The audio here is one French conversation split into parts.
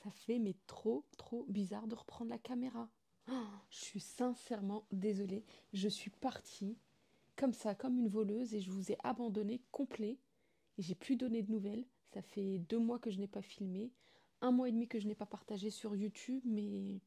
Ça fait mais trop, trop bizarre de reprendre la caméra. Je suis sincèrement désolée. Je suis partie comme ça, comme une voleuse, et je vous ai abandonné complet. Et j'ai plus donné de nouvelles. Ça fait 2 mois que je n'ai pas filmé, 1 mois et demi que je n'ai pas partagé sur YouTube, mais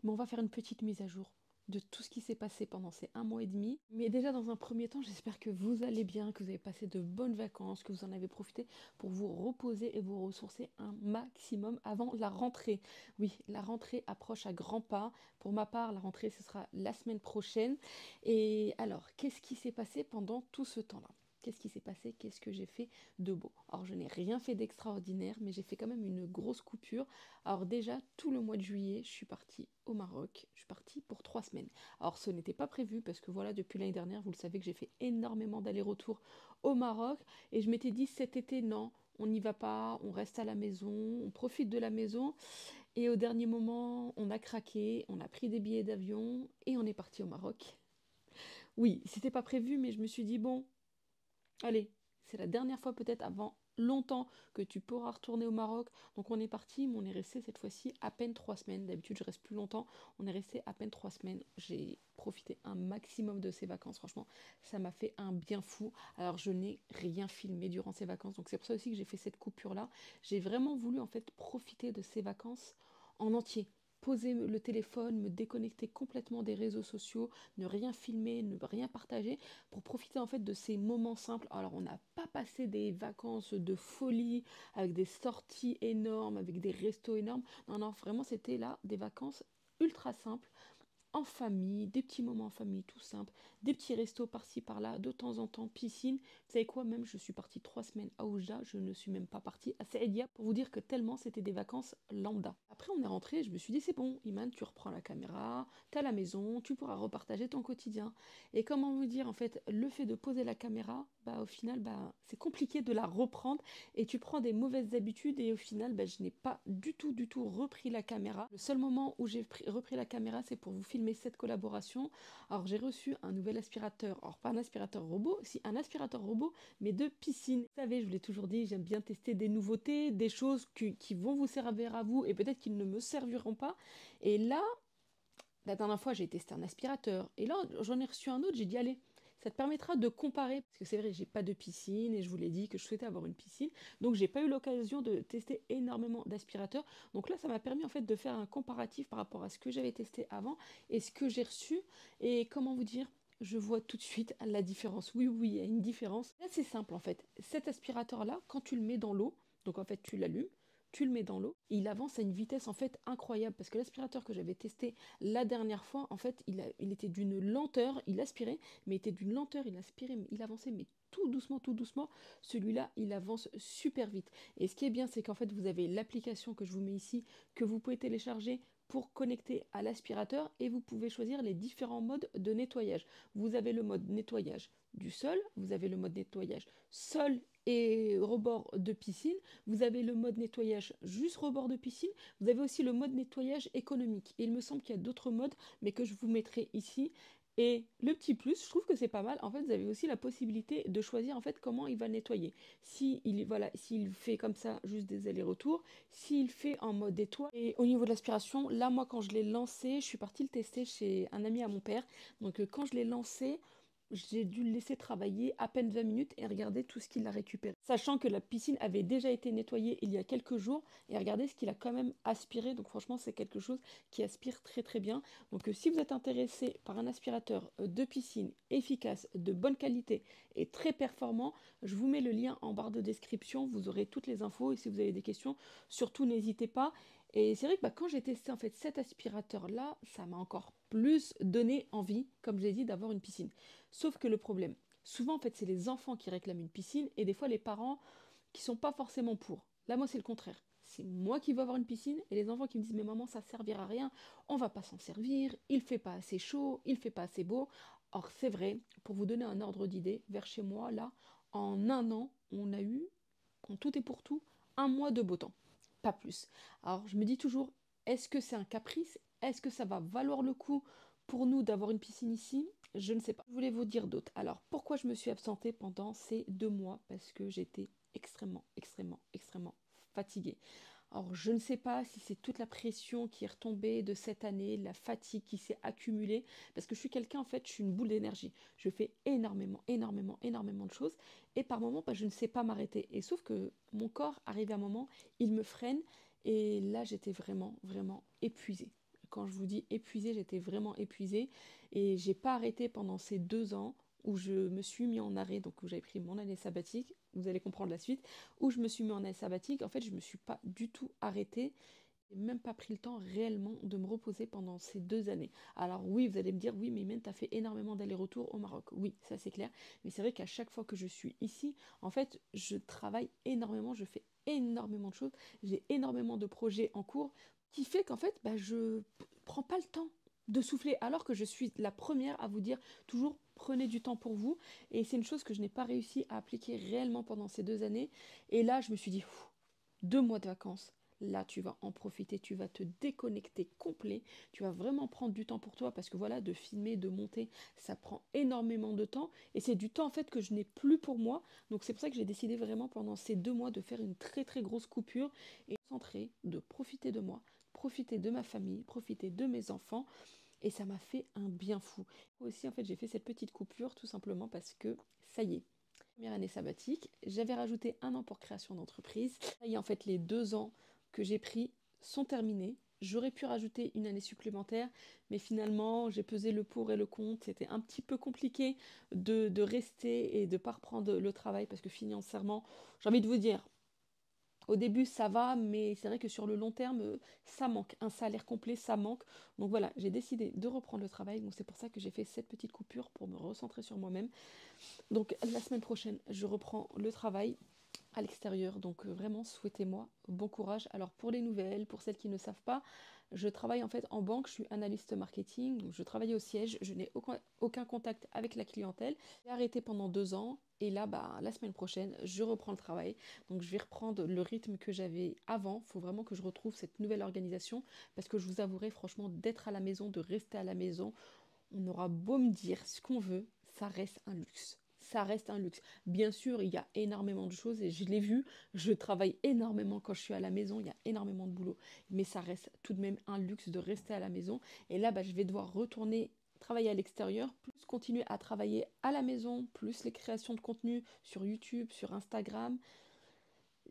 on va faire une petite mise à jour de tout ce qui s'est passé pendant ces 1 mois et demi. Mais déjà, dans un premier temps, j'espère que vous allez bien, que vous avez passé de bonnes vacances, que vous en avez profité pour vous reposer et vous ressourcer un maximum avant la rentrée. Oui, la rentrée approche à grands pas. Pour ma part, la rentrée, ce sera la semaine prochaine. Et alors, qu'est-ce qui s'est passé pendant tout ce temps-là? Qu'est-ce qui s'est passé? Qu'est-ce que j'ai fait de beau? Alors, je n'ai rien fait d'extraordinaire, mais j'ai fait quand même une grosse coupure. Alors déjà, tout le mois de juillet, je suis partie au Maroc. Je suis partie pour 3 semaines. Alors ce n'était pas prévu parce que voilà, depuis l'année dernière, vous le savez que j'ai fait énormément d'allers-retours au Maroc. Et je m'étais dit cet été, non, on n'y va pas, on reste à la maison, on profite de la maison. Et au dernier moment, on a craqué, on a pris des billets d'avion et on est parti au Maroc. Oui, c'était pas prévu, mais je me suis dit, bon, allez, c'est la dernière fois peut-être avant longtemps que tu pourras retourner au Maroc. Donc on est parti, mais on est resté cette fois-ci à peine 3 semaines. D'habitude, je reste plus longtemps. On est resté à peine 3 semaines. J'ai profité un maximum de ces vacances. Franchement, ça m'a fait un bien fou. Alors je n'ai rien filmé durant ces vacances. Donc c'est pour ça aussi que j'ai fait cette coupure-là. J'ai vraiment voulu en fait profiter de ces vacances en entier. Poser le téléphone, me déconnecter complètement des réseaux sociaux, ne rien filmer, ne rien partager pour profiter en fait de ces moments simples. Alors on n'a pas passé des vacances de folie avec des sorties énormes, avec des restos énormes. Non, non, vraiment c'était là des vacances ultra simples en famille, des petits moments en famille tout simple, des petits restos par-ci par-là, de temps en temps, piscine. Vous savez quoi, même je suis partie 3 semaines à Oujda, je ne suis même pas partie à Saïdia pour vous dire que tellement c'était des vacances lambda. Après on est rentré, je me suis dit c'est bon, Iman, tu reprends la caméra, t'es à la maison, tu pourras repartager ton quotidien. Et comment vous dire, en fait, le fait de poser la caméra, bah au final, bah c'est compliqué de la reprendre et tu prends des mauvaises habitudes et au final, bah, je n'ai pas du tout repris la caméra. Le seul moment où j'ai repris la caméra, c'est pour vous filmer cette collaboration. Alors j'ai reçu un nouvel aspirateur, alors pas un aspirateur robot, si un aspirateur robot, mais de piscine. Vous savez, je vous l'ai toujours dit, j'aime bien tester des nouveautés, des choses qui vont vous servir à vous et peut-être qu'ils ne me serviront pas. Et là, la dernière fois, j'ai testé un aspirateur. Et là, j'en ai reçu un autre. J'ai dit, allez, ça te permettra de comparer. Parce que c'est vrai, j'ai pas de piscine et je vous l'ai dit que je souhaitais avoir une piscine. Donc, j'ai pas eu l'occasion de tester énormément d'aspirateurs. Donc là, ça m'a permis en fait de faire un comparatif par rapport à ce que j'avais testé avant et ce que j'ai reçu. Et comment vous dire? Je vois tout de suite la différence. Oui, oui, il y a une différence. Là, c'est simple en fait. Cet aspirateur-là, quand tu le mets dans l'eau, donc en fait, tu l'allumes, tu le mets dans l'eau, et il avance à une vitesse en fait incroyable parce que l'aspirateur que j'avais testé la dernière fois, en fait, il était d'une lenteur, il aspirait, mais il était d'une lenteur, il aspirait, mais il avançait, mais tout doucement, tout doucement. Celui-là, il avance super vite. Et ce qui est bien, c'est qu'en fait, vous avez l'application que je vous mets ici, que vous pouvez télécharger pour connecter à l'aspirateur et vous pouvez choisir les différents modes de nettoyage. Vous avez le mode nettoyage du sol, vous avez le mode nettoyage sol et rebord de piscine, vous avez le mode nettoyage juste rebord de piscine, vous avez aussi le mode nettoyage économique. Et il me semble qu'il y a d'autres modes, mais que je vous mettrai ici. Et le petit plus, je trouve que c'est pas mal. En fait, vous avez aussi la possibilité de choisir en fait comment il va nettoyer. Si il, voilà, s'il fait comme ça, juste des allers-retours, s'il fait en mode étoile. Et au niveau de l'aspiration, là, moi, quand je l'ai lancé, je suis partie le tester chez un ami à mon père. Donc, quand je l'ai lancé, j'ai dû le laisser travailler à peine 20 minutes et regarder tout ce qu'il a récupéré. Sachant que la piscine avait déjà été nettoyée il y a quelques jours et regardez ce qu'il a quand même aspiré. Donc franchement, c'est quelque chose qui aspire très très bien. Donc si vous êtes intéressé par un aspirateur de piscine efficace, de bonne qualité et très performant, je vous mets le lien en barre de description. Vous aurez toutes les infos et si vous avez des questions, surtout n'hésitez pas. Et c'est vrai que quand j'ai testé en fait cet aspirateur-là, ça m'a encore plus donné envie, comme j'ai dit, d'avoir une piscine. Sauf que le problème, souvent en fait c'est les enfants qui réclament une piscine et des fois les parents qui sont pas forcément pour. Là moi c'est le contraire. C'est moi qui veux avoir une piscine et les enfants qui me disent mais maman ça servira à rien, on va pas s'en servir, il fait pas assez chaud, il fait pas assez beau. Or c'est vrai, pour vous donner un ordre d'idée, vers chez moi là, en un an, on a eu, en tout et pour tout, un mois de beau temps. Pas plus. Alors je me dis toujours, est-ce que c'est un caprice? Est-ce que ça va valoir le coup pour nous d'avoir une piscine ici? Je ne sais pas. Je voulais vous dire d'autres. Alors pourquoi je me suis absentée pendant ces 2 mois? Parce que j'étais extrêmement, extrêmement, extrêmement fatiguée. Alors, je ne sais pas si c'est toute la pression qui est retombée de cette année, la fatigue qui s'est accumulée, parce que je suis quelqu'un, en fait, je suis une boule d'énergie. Je fais énormément, énormément, énormément de choses, et par moments, bah, je ne sais pas m'arrêter. Et sauf que mon corps, arrivé à un moment, il me freine, et là, j'étais vraiment, vraiment épuisée. Quand je vous dis épuisée, j'étais vraiment épuisée, et j'ai pas arrêté pendant ces 2 ans où je me suis mis en arrêt, donc où j'avais pris mon année sabbatique, vous allez comprendre la suite, où je me suis mis en année sabbatique, en fait, je me suis pas du tout arrêtée, j'ai même pas pris le temps réellement de me reposer pendant ces 2 années. Alors oui, vous allez me dire, oui, mais même tu as fait énormément d'allers-retours au Maroc. Oui, ça c'est clair, mais c'est vrai qu'à chaque fois que je suis ici, en fait, je travaille énormément, je fais énormément de choses, j'ai énormément de projets en cours, qui fait qu'en fait, bah, je prends pas le temps de souffler, alors que je suis la première à vous dire toujours prenez du temps pour vous, et c'est une chose que je n'ai pas réussi à appliquer réellement pendant ces 2 années, et là je me suis dit, 2 mois de vacances, là tu vas en profiter, tu vas te déconnecter complet, tu vas vraiment prendre du temps pour toi, parce que voilà, de filmer, de monter, ça prend énormément de temps, et c'est du temps en fait que je n'ai plus pour moi, donc c'est pour ça que j'ai décidé vraiment pendant ces 2 mois de faire une très très grosse coupure, et de me concentrer, de profiter de moi, profiter de ma famille, profiter de mes enfants, et ça m'a fait un bien fou. Aussi, en fait, j'ai fait cette petite coupure tout simplement parce que ça y est, première année sabbatique, j'avais rajouté 1 an pour création d'entreprise. Ça y est, en fait, les 2 ans que j'ai pris sont terminés. J'aurais pu rajouter une année supplémentaire, mais finalement, j'ai pesé le pour et le contre. C'était un petit peu compliqué de rester et de ne pas reprendre le travail parce que financièrement, j'ai envie de vous dire, au début, ça va, mais c'est vrai que sur le long terme, ça manque. Un salaire complet, ça manque. Donc voilà, j'ai décidé de reprendre le travail. Donc c'est pour ça que j'ai fait cette petite coupure pour me recentrer sur moi-même. Donc la semaine prochaine, je reprends le travail à l'extérieur. Donc vraiment, souhaitez-moi bon courage. Alors pour les nouvelles, pour celles qui ne savent pas, je travaille en fait en banque, je suis analyste marketing, donc je travaille au siège, je n'ai aucun contact avec la clientèle. J'ai arrêté pendant 2 ans et là, bah, la semaine prochaine, je reprends le travail. Donc je vais reprendre le rythme que j'avais avant. Il faut vraiment que je retrouve cette nouvelle organisation parce que je vous avouerai franchement d'être à la maison, de rester à la maison, on aura beau me dire ce qu'on veut, ça reste un luxe. Ça reste un luxe. Bien sûr, il y a énormément de choses et je l'ai vu, je travaille énormément quand je suis à la maison, il y a énormément de boulot. Mais ça reste tout de même un luxe de rester à la maison. Et là, bah, je vais devoir retourner travailler à l'extérieur, plus continuer à travailler à la maison, plus les créations de contenu sur YouTube, sur Instagram.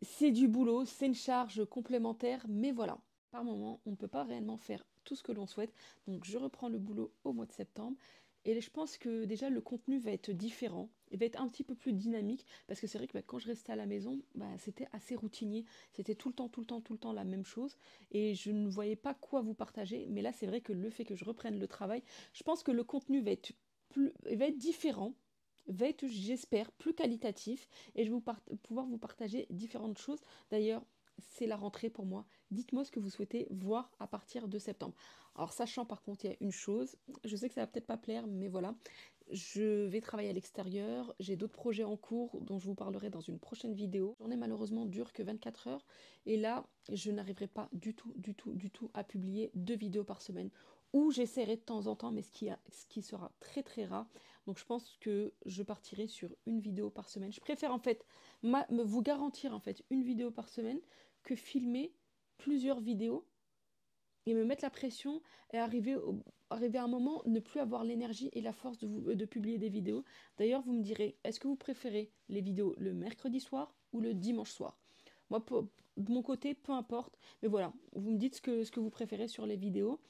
C'est du boulot, c'est une charge complémentaire, mais voilà, par moment, on ne peut pas réellement faire tout ce que l'on souhaite. Donc je reprends le boulot au mois de septembre. Et je pense que déjà le contenu va être différent, il va être un petit peu plus dynamique, parce que c'est vrai que bah, quand je restais à la maison, bah, c'était assez routinier, c'était tout le temps, tout le temps, tout le temps la même chose, et je ne voyais pas quoi vous partager, mais là c'est vrai que le fait que je reprenne le travail, je pense que le contenu va être différent, va être, j'espère, plus qualitatif, et je vais pouvoir vous partager différentes choses. D'ailleurs, c'est la rentrée pour moi. Dites-moi ce que vous souhaitez voir à partir de septembre. Alors, sachant par contre, il y a une chose, je sais que ça va peut-être pas plaire, mais voilà, je vais travailler à l'extérieur, j'ai d'autres projets en cours dont je vous parlerai dans une prochaine vidéo. La journée malheureusement dure que 24 heures, et là, je n'arriverai pas du tout, du tout, du tout à publier 2 vidéos par semaine, ou j'essaierai de temps en temps, mais ce qui sera très très rare. Donc je pense que je partirai sur une vidéo par semaine. Je préfère en fait vous garantir en fait une vidéo par semaine que filmer plusieurs vidéos et me mettre la pression et arriver à un moment, ne plus avoir l'énergie et la force de publier des vidéos. D'ailleurs, vous me direz, est-ce que vous préférez les vidéos le mercredi soir ou le dimanche soir? Moi, de mon côté, peu importe. Mais voilà, vous me dites ce que vous préférez sur les vidéos.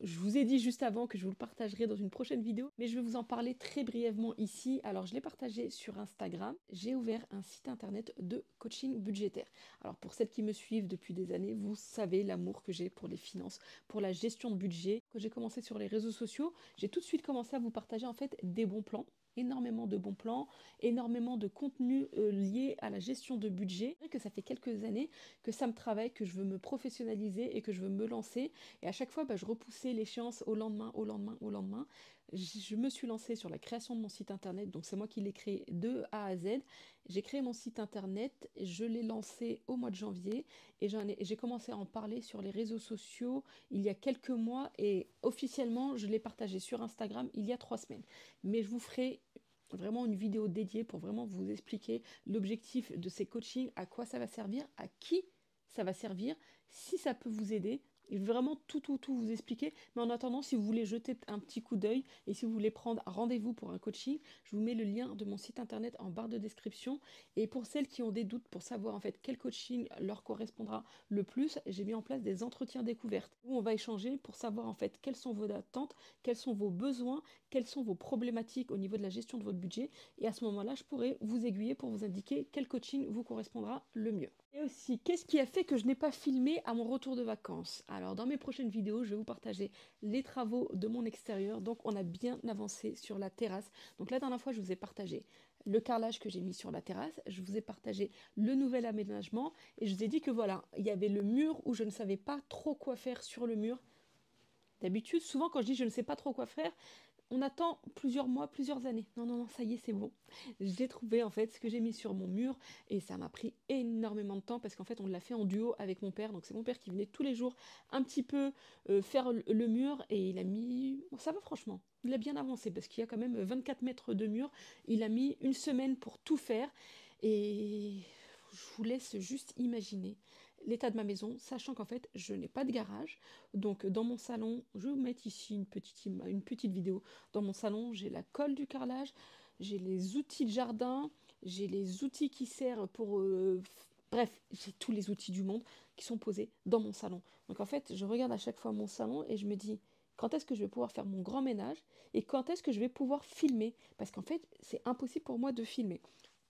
Je vous ai dit juste avant que je vous le partagerai dans une prochaine vidéo, mais je vais vous en parler très brièvement ici. Alors, je l'ai partagé sur Instagram. J'ai ouvert un site internet de coaching budgétaire. Alors, pour celles qui me suivent depuis des années, vous savez l'amour que j'ai pour les finances, pour la gestion de budget. Quand j'ai commencé sur les réseaux sociaux, j'ai tout de suite commencé à vous partager en fait des bons plans, énormément de bons plans, énormément de contenu lié à la gestion de budget. C'est vrai que ça fait quelques années que ça me travaille, que je veux me professionnaliser et que je veux me lancer. Et à chaque fois, bah, je repoussais l'échéance au lendemain, au lendemain, au lendemain. Je me suis lancée sur la création de mon site internet, donc c'est moi qui l'ai créé de A à Z. J'ai créé mon site internet, je l'ai lancé au mois de janvier et j'ai commencé à en parler sur les réseaux sociaux il y a quelques mois et officiellement je l'ai partagé sur Instagram il y a 3 semaines. Mais je vous ferai vraiment une vidéo dédiée pour vraiment vous expliquer l'objectif de ces coachings, à quoi ça va servir, à qui ça va servir, si ça peut vous aider. Je vais vraiment tout vous expliquer. Mais en attendant, si vous voulez jeter un petit coup d'œil et si vous voulez prendre un rendez-vous pour un coaching, je vous mets le lien de mon site internet en barre de description. Et pour celles qui ont des doutes pour savoir en fait quel coaching leur correspondra le plus, j'ai mis en place des entretiens découvertes où on va échanger pour savoir en fait quelles sont vos attentes, quels sont vos besoins, quelles sont vos problématiques au niveau de la gestion de votre budget. Et à ce moment-là, je pourrai vous aiguiller pour vous indiquer quel coaching vous correspondra le mieux. Et aussi, qu'est-ce qui a fait que je n'ai pas filmé à mon retour de vacances? Alors, dans mes prochaines vidéos, je vais vous partager les travaux de mon extérieur. Donc, on a bien avancé sur la terrasse. Donc, la dernière fois, je vous ai partagé le carrelage que j'ai mis sur la terrasse. Je vous ai partagé le nouvel aménagement. Et je vous ai dit que voilà, il y avait le mur où je ne savais pas trop quoi faire sur le mur. D'habitude, souvent, quand je dis je ne sais pas trop quoi faire, on attend plusieurs mois, plusieurs années. Non, non, non, ça y est, c'est bon. J'ai trouvé en fait ce que j'ai mis sur mon mur et ça m'a pris énormément de temps parce qu'en fait on l'a fait en duo avec mon père. Donc c'est mon père qui venait tous les jours un petit peu faire le mur et il a mis... Bon, ça va franchement, il a bien avancé parce qu'il y a quand même 24 mètres de mur. Il a mis une semaine pour tout faire et je vous laisse juste imaginer l'état de ma maison, sachant qu'en fait je n'ai pas de garage. Donc dans mon salon, je vais vous mettre ici une petite vidéo. Dans mon salon, j'ai la colle du carrelage, j'ai les outils de jardin, j'ai les outils qui servent pour... bref, j'ai tous les outils du monde qui sont posés dans mon salon. Donc en fait, je regarde à chaque fois mon salon et je me dis, quand est-ce que je vais pouvoir faire mon grand ménage et quand est-ce que je vais pouvoir filmer? Parce qu'en fait, c'est impossible pour moi de filmer.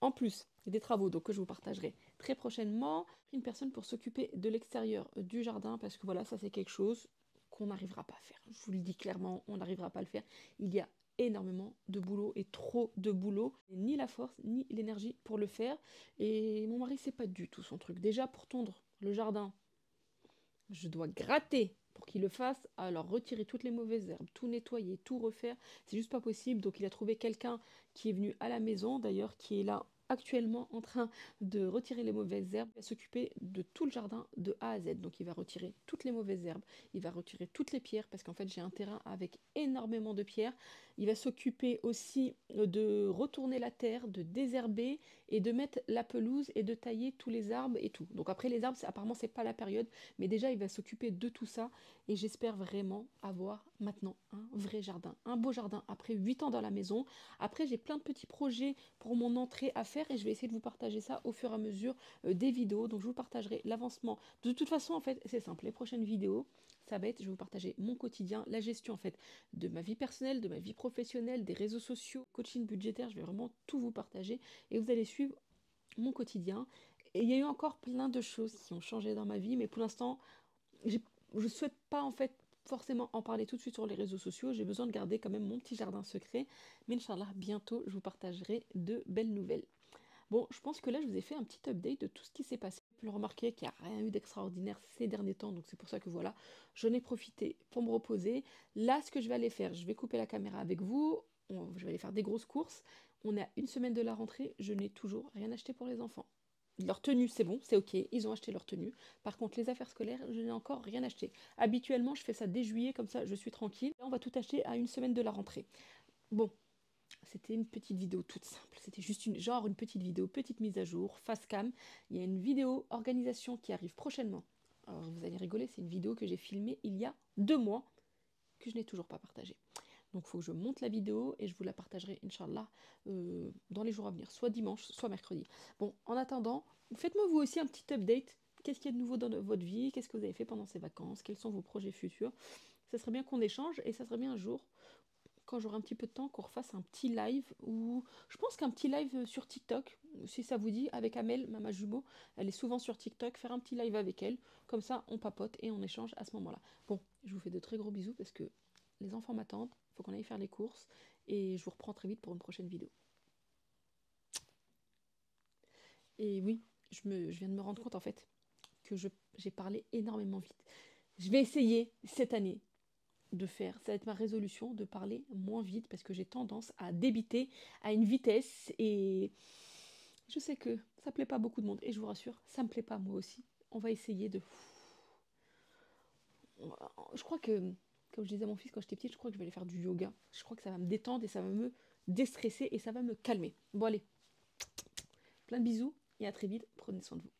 En plus, il y a des travaux donc, que je vous partagerai très prochainement. Une personne pour s'occuper de l'extérieur du jardin parce que voilà, ça c'est quelque chose qu'on n'arrivera pas à faire. Je vous le dis clairement, on n'arrivera pas à le faire. Il y a énormément de boulot et trop de boulot. Ni la force, ni l'énergie pour le faire. Et mon mari, c'est pas du tout son truc. Déjà, pour tondre le jardin, je dois gratter pour qu'il le fasse, alors retirer toutes les mauvaises herbes, tout nettoyer, tout refaire, c'est juste pas possible. Donc il a trouvé quelqu'un qui est venu à la maison, d'ailleurs, qui est là actuellement en train de retirer les mauvaises herbes, il va s'occuper de tout le jardin de A à Z. Donc il va retirer toutes les mauvaises herbes, il va retirer toutes les pierres, parce qu'en fait j'ai un terrain avec énormément de pierres. Il va s'occuper aussi de retourner la terre, de désherber et de mettre la pelouse et de tailler tous les arbres et tout. Donc après les arbres, apparemment c'est pas la période, mais déjà il va s'occuper de tout ça et j'espère vraiment avoir maintenant un vrai jardin, un beau jardin après 8 ans dans la maison. Après j'ai plein de petits projets pour mon entrée à faire et je vais essayer de vous partager ça au fur et à mesure des vidéos. Donc je vous partagerai l'avancement. De toute façon en fait c'est simple, les prochaines vidéos ça va être, je vais vous partager mon quotidien, la gestion en fait de ma vie personnelle, de ma vie professionnelle, des réseaux sociaux, coaching budgétaire, je vais vraiment tout vous partager et vous allez suivre mon quotidien. Et il y a eu encore plein de choses qui ont changé dans ma vie, mais pour l'instant, je ne souhaite pas en fait forcément en parler tout de suite sur les réseaux sociaux. J'ai besoin de garder quand même mon petit jardin secret. Mais Inch'Allah, bientôt, je vous partagerai de belles nouvelles. Bon, je pense que là, je vous ai fait un petit update de tout ce qui s'est passé. Vous pouvez le remarquer qu'il n'y a rien eu d'extraordinaire ces derniers temps, donc c'est pour ça que voilà, j'en ai profité pour me reposer. Là, ce que je vais aller faire, je vais couper la caméra avec vous. Je vais aller faire des grosses courses. On est à une semaine de la rentrée, je n'ai toujours rien acheté pour les enfants. Leur tenue, c'est bon, c'est ok, ils ont acheté leur tenue. Par contre, les affaires scolaires, je n'ai encore rien acheté. Habituellement, je fais ça dès juillet, comme ça, je suis tranquille. Là, on va tout acheter à une semaine de la rentrée. Bon, c'était une petite vidéo toute simple. C'était juste une petite vidéo, petite mise à jour, face cam. Il y a une vidéo organisation qui arrive prochainement. Alors, vous allez rigoler, c'est une vidéo que j'ai filmée il y a 2 mois, que je n'ai toujours pas partagée. Donc il faut que je monte la vidéo et je vous la partagerai, Inch'Allah, dans les jours à venir, soit dimanche, soit mercredi. Bon, en attendant, faites-moi vous aussi un petit update. Qu'est-ce qu'il y a de nouveau dans votre vie? Qu'est-ce que vous avez fait pendant ces vacances? Quels sont vos projets futurs? Ça serait bien qu'on échange et ça serait bien un jour, quand j'aurai un petit peu de temps, qu'on refasse un petit live ou je pense qu'un petit live sur TikTok, si ça vous dit, avec Amel, ma jumeau, elle est souvent sur TikTok, faire un petit live avec elle, comme ça on papote et on échange à ce moment-là. Bon, je vous fais de très gros bisous parce que les enfants m'attendent, il faut qu'on aille faire les courses et je vous reprends très vite pour une prochaine vidéo. Et oui, je viens de me rendre compte en fait que j'ai parlé énormément vite. Je vais essayer cette année de faire, ça va être ma résolution, de parler moins vite parce que j'ai tendance à débiter à une vitesse et je sais que ça plaît pas à beaucoup de monde et je vous rassure, ça me plaît pas moi aussi. On va essayer de... Je crois que, comme je disais à mon fils quand j'étais petite, je crois que je vais aller faire du yoga. Je crois que ça va me détendre et ça va me déstresser et ça va me calmer. Bon allez, plein de bisous et à très vite, prenez soin de vous.